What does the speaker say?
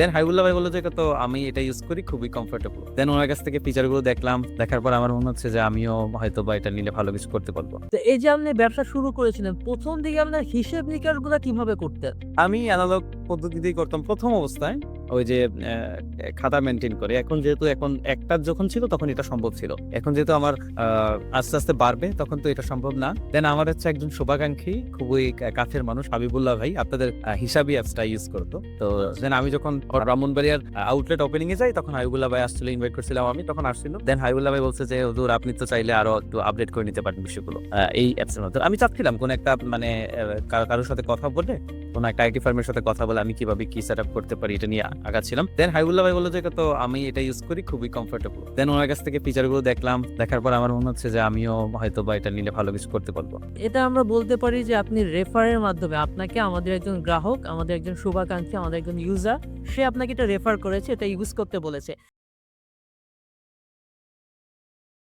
দেন হাবিবুল্লাহ ভাই বলল যে এটা তো আমি এটা ইউজ করি, খুবই কমফোর্টেবল। দেন ওনার কাছ থেকে ফিচারগুলো দেখলাম, দেখার পর আমার মনে হচ্ছে যে আমিও হয়তো বা এটা নিলে ভালো কিছু করতে পারবো। তো এই যে আপনি ব্যবসা শুরু করেছিলেন, ১ম দিকে আপনার হিসেব নিকাশগুলা কিভাবে করতেন? আমি অ্যানালগ পদ্ধতিতেই করতাম ১ম অবস্থায়। ওই যে খাতা মেইনটেইন করে। এখন যেহেতু একটা যখন ছিল তখন এটা সম্ভব ছিল। এখন যেহেতু আমার আস্তে, আস্তে বাড়বে তখন তো এটা সম্ভব না। দেন আমার হচ্ছে একজন শুভাকাঙ্ক্ষী খুবই কাছের মানুষ হাবিবুল্লাহ ভাই আপনাদের হিসাবি অ্যাপসটা ইউজ করতো। তো দেন আমি যখন ব্রাহ্মণবাড়িয়ার আউটলেট ওপেনিং এ যাই তখন হাবিবুল্লাহ ভাই আসছিল, ইনভাইট করছিলাম আমি, তখন আসছিল। দেন হাবিবুল্লাহ ভাই বলছে যে, "হুজুর আপনি তো চাইলে আরো একটু আপডেট করে নিতে পারেন বিষয়গুলো এই অ্যাপসের মধ্যে।" আমি চাচ্ছিলাম কোন একটা মানে কারো সাথে কথা বলে, কোন একটা আইটি ফার্মের সাথে কথা বলে আমি কিভাবে কি সেটআপ করতে পারি এটা নিয়ে আগাচ্ছিলাম। দেন হাবিবুল্লাহ ভাই বলল যে এটা তো আমি এটা ইউজ করি, খুবই কমফোর্টেবল। দেন ওনার কাছ থেকে ফিচারগুলো দেখলাম, দেখার পর আমার মনে হচ্ছে যে আমিও হয়তো বা এটা নিলে ভালো কিছু করতে পারবো। এটা আমরা বলতে পারি যে আপনি রেফারের মাধ্যমে আপনাকে আমাদের একজন গ্রাহক, আমাদের একজন শুভাকাঙ্ক্ষী, আমাদের একজন ইউজার, সে আপনাকে এটা রেফার করেছে, এটা ইউজ করতে বলেছে।